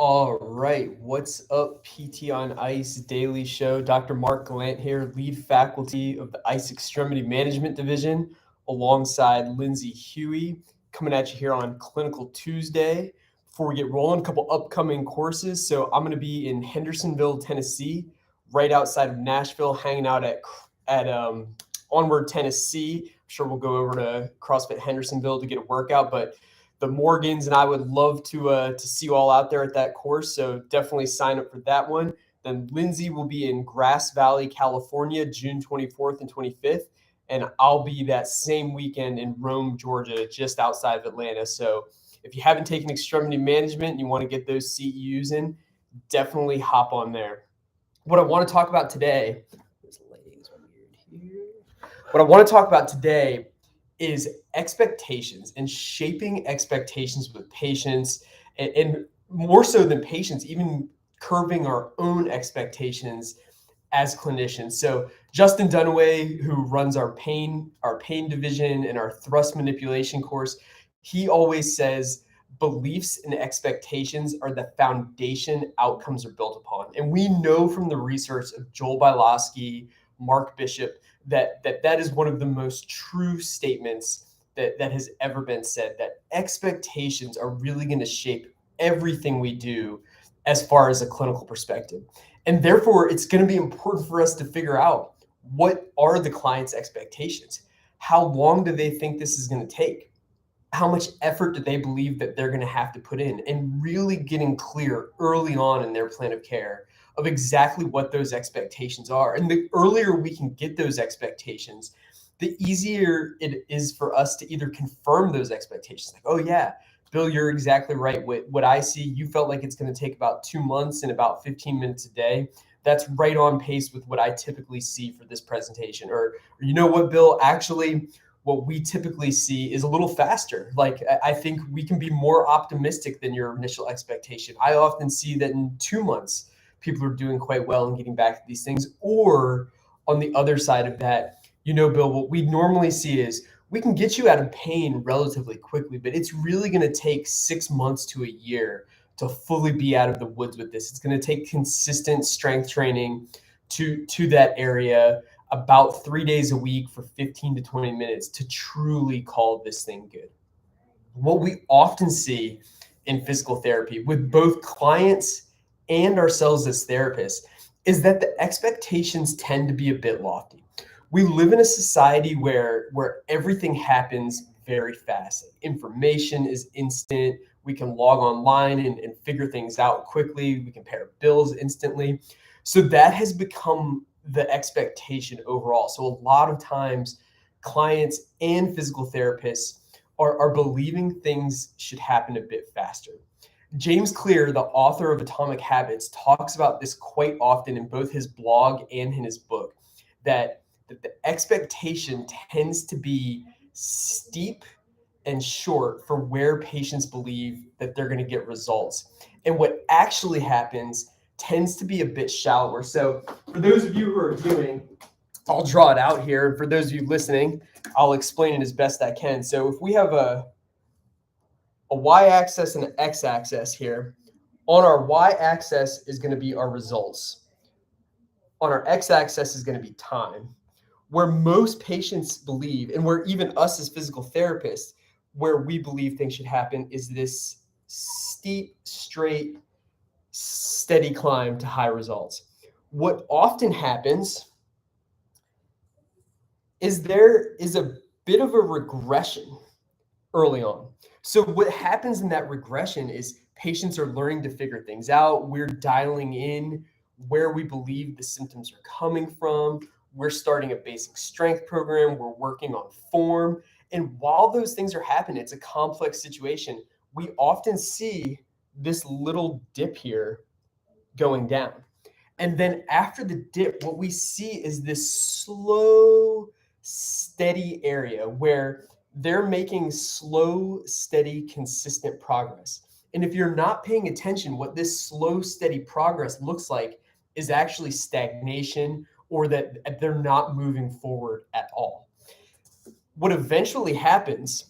All right, what's up, PT on Ice Daily Show? Dr. Mark Gallant here, lead faculty of the Ice Extremity Management Division, alongside Lindsay Huey, coming at you here on Clinical Tuesday. Before we get rolling, a couple upcoming courses. So I'm going to be in Hendersonville, Tennessee, right outside of Nashville, hanging out at Onward, Tennessee. I'm sure we'll go over to CrossFit Hendersonville to get a workout, but the Morgans and I would love to see you all out there at that course. So definitely sign up for that one. Then Lindsay will be in Grass Valley, California, June 24th and 25th. And I'll be that same weekend in Rome, Georgia, just outside of Atlanta. So if you haven't taken extremity management and you want to get those CEUs in, definitely hop on there. What I want to talk about today, this leg's weird here. What I want to talk about today is expectations and shaping expectations with patients, and more so than patients, even curbing our own expectations as clinicians. So Justin Dunaway, who runs our pain division and our thrust manipulation course, he always says beliefs and expectations are the foundation outcomes are built upon. And we know from the research of Joel Bylowski, Mark Bishop, that is one of the most true statements that has ever been said, that expectations are really going to shape everything we do as far as a clinical perspective. And therefore, it's going to be important for us to figure out, what are the client's expectations? How long do they think this is going to take? How much effort do they believe that they're going to have to put in? And really getting clear early on in their plan of care of exactly what those expectations are. And the earlier we can get those expectations, the easier it is for us to either confirm those expectations. Like, oh yeah, Bill, you're exactly right. What I see, you felt like it's going to take about 2 months and about 15 minutes a day. That's right on pace with what I typically see for this presentation. Or you know what, Bill, actually, what we typically see is a little faster. Like, I think we can be more optimistic than your initial expectation. I often see that in 2 months, people are doing quite well and getting back to these things. Or on the other side of that, you know, Bill, what we normally see is we can get you out of pain relatively quickly, but it's really going to take 6 months to a year to fully be out of the woods with this. It's going to take consistent strength training to that area, about 3 days a week for 15 to 20 minutes to truly call this thing good. What we often see in physical therapy with both clients and ourselves as therapists is that the expectations tend to be a bit lofty. We live in a society where everything happens very fast. Information is instant. We can log online and figure things out quickly. We can pay our bills instantly. So that has become the expectation overall. So a lot of times clients and physical therapists are believing things should happen a bit faster. James Clear, the author of Atomic Habits, talks about this quite often in both his blog and in his book, that the expectation tends to be steep and short for where patients believe that they're going to get results. And what actually happens tends to be a bit shallower. So for those of you who are doing, I'll draw it out here. For those of you listening, I'll explain it as best I can. So if we have a y-axis and an x-axis here, on our y-axis is going to be our results. On our x-axis is going to be time. Where most patients believe, and where even us as physical therapists, where we believe things should happen, is this steep, straight, steady climb to high results. What often happens is there is a bit of a regression early on. So what happens in that regression is patients are learning to figure things out. We're dialing in where we believe the symptoms are coming from. We're starting a basic strength program. We're working on form. And while those things are happening, it's a complex situation. We often see this little dip here going down. And then after the dip, what we see is this slow, steady area where they're making slow, steady, consistent progress. And if you're not paying attention, what this slow, steady progress looks like is actually stagnation, or that they're not moving forward at all. What eventually happens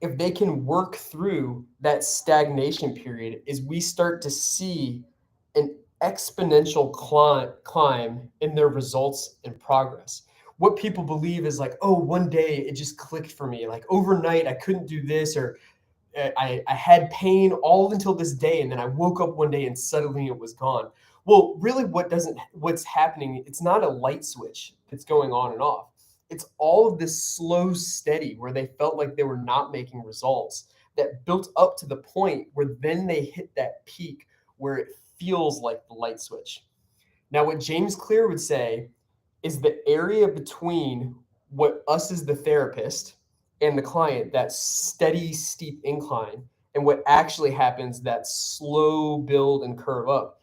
if they can work through that stagnation period, is we start to see an exponential climb in their results and progress. What people believe is like, oh, one day it just clicked for me. Like overnight, I couldn't do this, or I had pain all until this day, and then I woke up one day and suddenly it was gone. Well, really, what's happening? It's not a light switch that's going on and off. It's all of this slow, steady, where they felt like they were not making results that built up to the point where then they hit that peak where it feels like the light switch. Now, what James Clear would say is the area between what us as the therapist and the client, that steady, steep incline, and what actually happens, that slow build and curve up.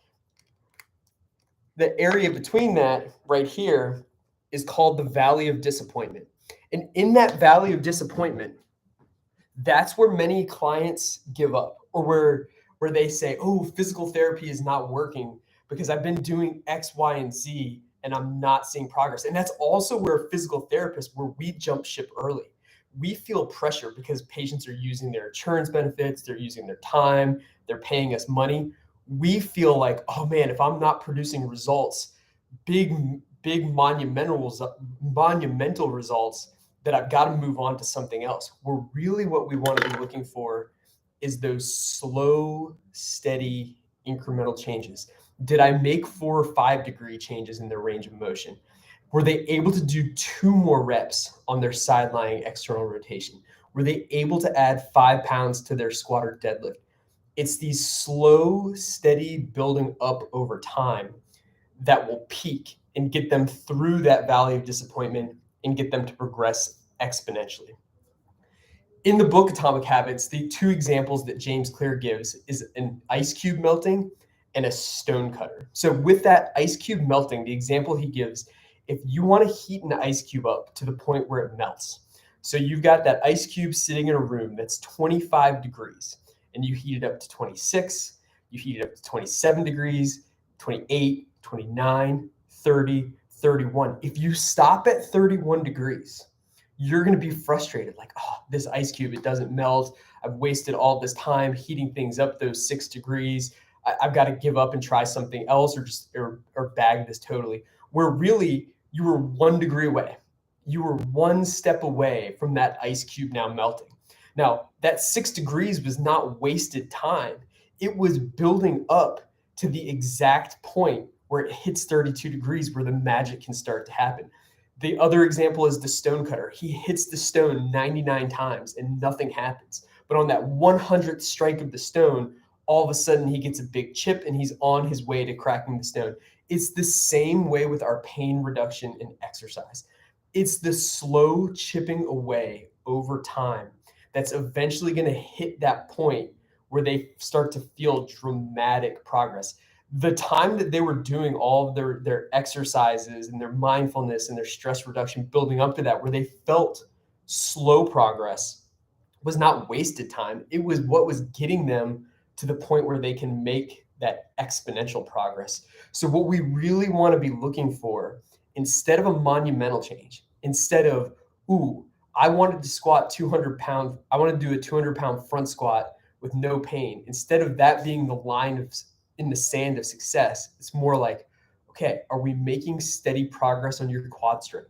The area between that right here is called the valley of disappointment. And in that valley of disappointment, that's where many clients give up, or where they say, oh, physical therapy is not working because I've been doing X, Y, and Z and I'm not seeing progress. And that's also where physical therapists, where we jump ship early. We feel pressure because patients are using their insurance benefits, they're using their time, they're paying us money. We feel like, oh man, if I'm not producing results, big monumental results, that I've got to move on to something else. Where really what we want to be looking for is those slow, steady, incremental changes. Did I make 4 or 5 degree changes in their range of motion? Were they able to do 2 more reps on their side lying external rotation? Were they able to add 5 pounds to their squat or deadlift? It's these slow, steady building up over time that will peak and get them through that valley of disappointment and get them to progress exponentially. In the book Atomic Habits, the 2 examples that James Clear gives is an ice cube melting and a stone cutter. So with that ice cube melting, the example he gives, if you want to heat an ice cube up to the point where it melts, so you've got that ice cube sitting in a room that's 25 degrees, and you heat it up to 26, you heat it up to 27 degrees, 28, 29, 30, 31. If you stop at 31 degrees, you're going to be frustrated. Like, oh, this ice cube, it doesn't melt. I've wasted all this time heating things up those 6 degrees. I've got to give up and try something else, or bag this totally. Where really you were 1 degree away. You were 1 step away from that ice cube now melting. Now, that 6 degrees was not wasted time. It was building up to the exact point where it hits 32 degrees, where the magic can start to happen. The other example is the stone cutter. He hits the stone 99 times and nothing happens. But on that 100th strike of the stone, all of a sudden he gets a big chip and he's on his way to cracking the stone. It's the same way with our pain reduction in exercise. It's the slow chipping away over time that's eventually going to hit that point where they start to feel dramatic progress. The time that they were doing all of their exercises and their mindfulness and their stress reduction building up to that, where they felt slow progress, was not wasted time. It was what was getting them to the point where they can make that exponential progress. So what we really want to be looking for, instead of a monumental change, instead of, ooh, I wanted to squat 200 pounds, I want to do a 200-pound front squat with no pain. Instead of that being the line of in the sand of success, it's more like, okay, are we making steady progress on your quad strength?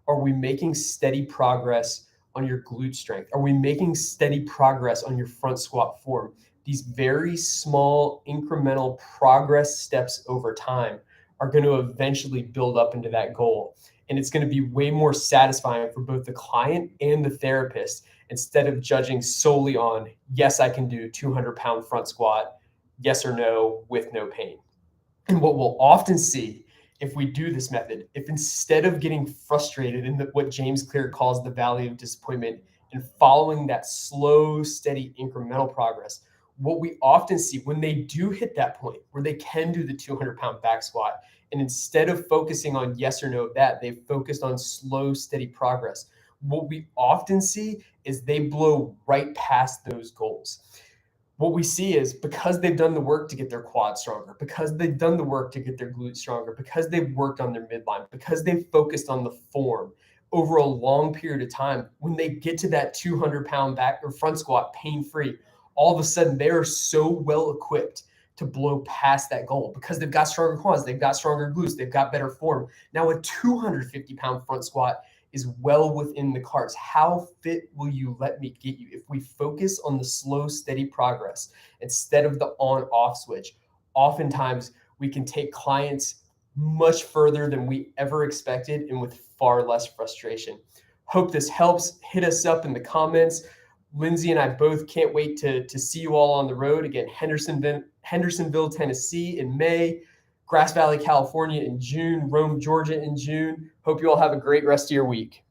Are we making steady progress on your glute strength? Are we making steady progress on your front squat form? These very small incremental progress steps over time are going to eventually build up into that goal. And it's going to be way more satisfying for both the client and the therapist, instead of judging solely on, yes, I can do 200-pound front squat, yes or no, with no pain. And what we'll often see if we do this method, if instead of getting frustrated in what James Clear calls the valley of disappointment and following that slow, steady, incremental progress, what we often see when they do hit that point where they can do the 200-pound back squat, and instead of focusing on yes or no of that, they've focused on slow, steady progress. What we often see is they blow right past those goals. What we see is, because they've done the work to get their quad stronger, because they've done the work to get their glutes stronger, because they've worked on their midline, because they've focused on the form, over a long period of time, when they get to that 200-pound back or front squat pain-free, all of a sudden they are so well equipped to blow past that goal because they've got stronger quads, they've got stronger glutes, they've got better form. Now a 250-pound front squat is well within the cards. How fit will you let me get you? If we focus on the slow, steady progress instead of the on-off switch, oftentimes we can take clients much further than we ever expected and with far less frustration. Hope this helps. Hit us up in the comments. Lindsay and I both can't wait to see you all on the road. Again, Hendersonville, Tennessee in May, Grass Valley, California in June, Rome, Georgia in June. Hope you all have a great rest of your week.